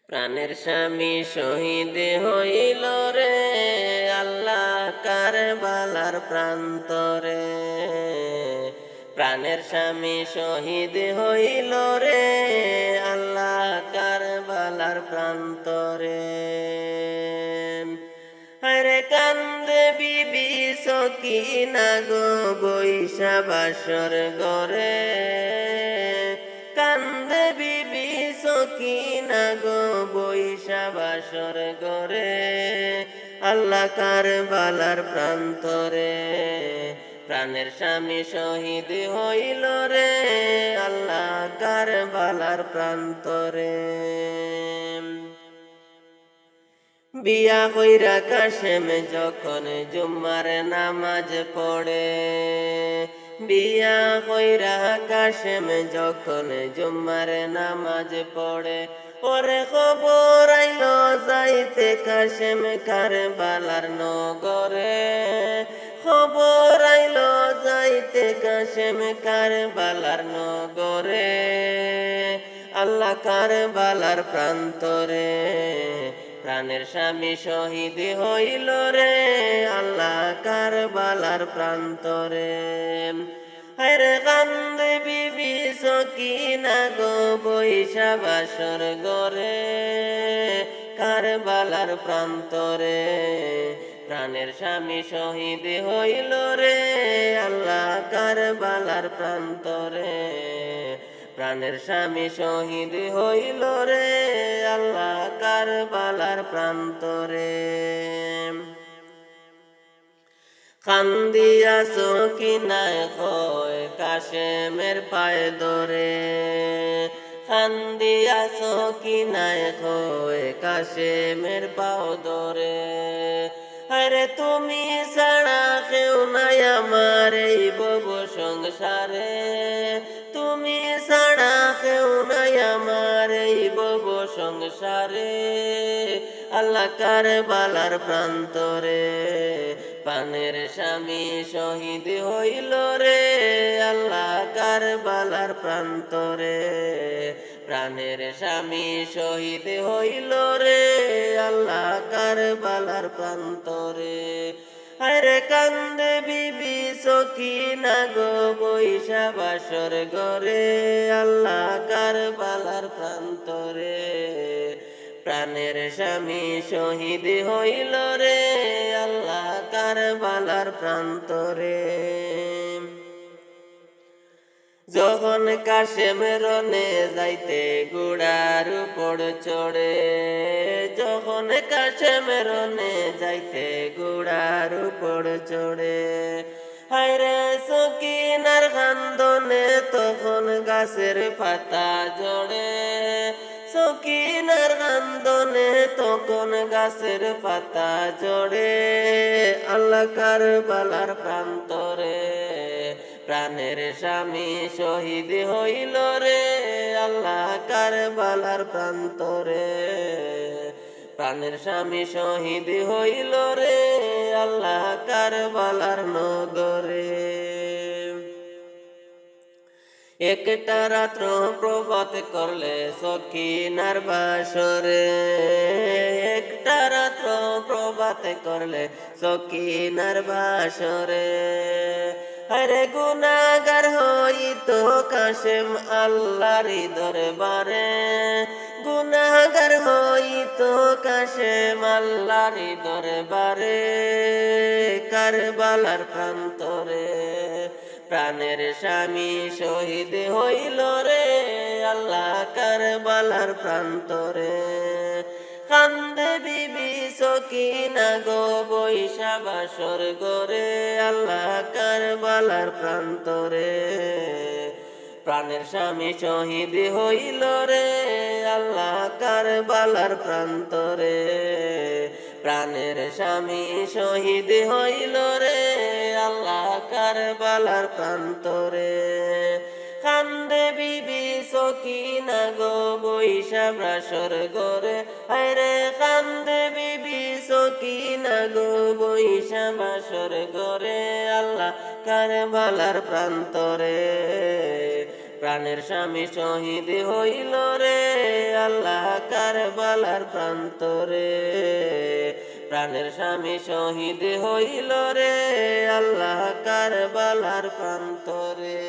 প্রাণের স্বামী শহীদ হইল রে আল্লাহ কারবালার প্রান্তরে। প্রাণের স্বামী শহীদ হইল রে আল্লাহ কারবালার প্রান্তরে। আরে কান্দে বিবি সকিনা গো বৈশা বাসর গরে। কান্দে বিবি সকিনা গো বৈশা বাসর গরে আল্লাহ কারবালার প্রান্তরে। প্রাণের স্বামী শহীদ হইল রে আল্লাহ কারবালার প্রান্তরে। বিয়া কইরা কাশেম যখন জুম্মার নামাজ পড়ে। বিয়া কইরা কাশেম যখন জুম্মার নামাজ পড়ে। ওরে খবর আইল যাইতে কাশেম কারবালার নগরে। খবর আইল যাইতে কাশেম কারবালার নগরে আল্লাহ কারবালার প্রান্তরে। প্রাণের স্বামী শহীদ হইল রে আল্লাহ কারবালার প্রান্তরে। আরে কান্দে বিবি সকিনা গো বৈশা বাসর গরে কারবালার প্রান্তরে। প্রাণের স্বামী শহীদ হইল রে আল্লাহ কারবালার প্রান্তরে। প্রাণের স্বামী শহীদ হইল রে আল্লাহ কারবালার প্রান্তরে। কান্দিয়া সকিনায় কয় কাশেমের পায়ে ধরে। কান্দিয়া সকিনায় কয় কাশেমের পাও ধরে। আরে তুমি ছাড়া কেউ নাই আমার এই ভব সংসারে। তুমি ছাড়া কেউ নাই আমার এই ভব সংসারে আল্লাহ কারবালার প্রান্তরে। প্রাণের স্বামী শহীদ হইল রে আল্লাহ কারবালার প্রান্তরে। প্রাণের স্বামী শহীদ হইল রে আল্লাহ কারবালার প্রান্তরে। আরে কান্দে বিবি সকিনা গো বৈশা বাসর গরে আল্লাহ কারবালার প্রান্তরে। প্রাণের স্বামী শহীদ হইল রে আল্লাহ কারবালার প্রান্তরে। যখন কাশেম রনে যাইতে ঘোড়ার উপর চড়ে। যখন কাশেম রনে যাইতে ঘোড়ার উপর চড়ে। হায়রে সকিনার কান্দনে তখন গাছের পাতা জড়ে। সকিনার কান্দনে তখন গাছের পাতা জড়ে আল্লাহ কারবালার প্রান্তরে। প্রাণের স্বামী শহীদ হইল রে আল্লাহ কারবালার প্রান্তরে। প্রাণের স্বামী শহীদ হইল রে আল্লাহ কারবালার নগরে। একটা রাত্র প্রভাত করলে সকিনার বাসরে। একটা রাত্র প্রভাত করলে সকিনার বাসরে। আরে গুনাহগার হইতো কাশেম আল্লাহর দরবারে। গুনাহগার হইতো কাশেম আল্লাহর দরবারে কারবালার প্রান্তরে। প্রাণের স্বামী শহীদ হইল রে আল্লাহ কারবালার প্রান্তরে। কান্দে বিবি সকিনা গো বৈশা বাসর গরে আল্লাহ কারবালার প্রান্তরে। প্রাণের স্বামী শহীদ হইল রে আল্লাহ কারবালার প্রান্তরে। প্রাণের স্বামী শহীদ হইল রে আল্লাহ কারবালার প্রান্তরে। কান্দে বিবি সকিনা গো বৈশা বাসর গরে। আরে কান্দে বিবি সকিনা গো বৈশা বাসর গরে আল্লাহ কারবালার প্রান্তরে। প্রাণের স্বামী শহীদ হইল রে আল্লাহ কারবালার প্রান্তরে প্রাণের স্বামী শহীদ হইল রে আল্লাহ কারবালার প্রান্তরে।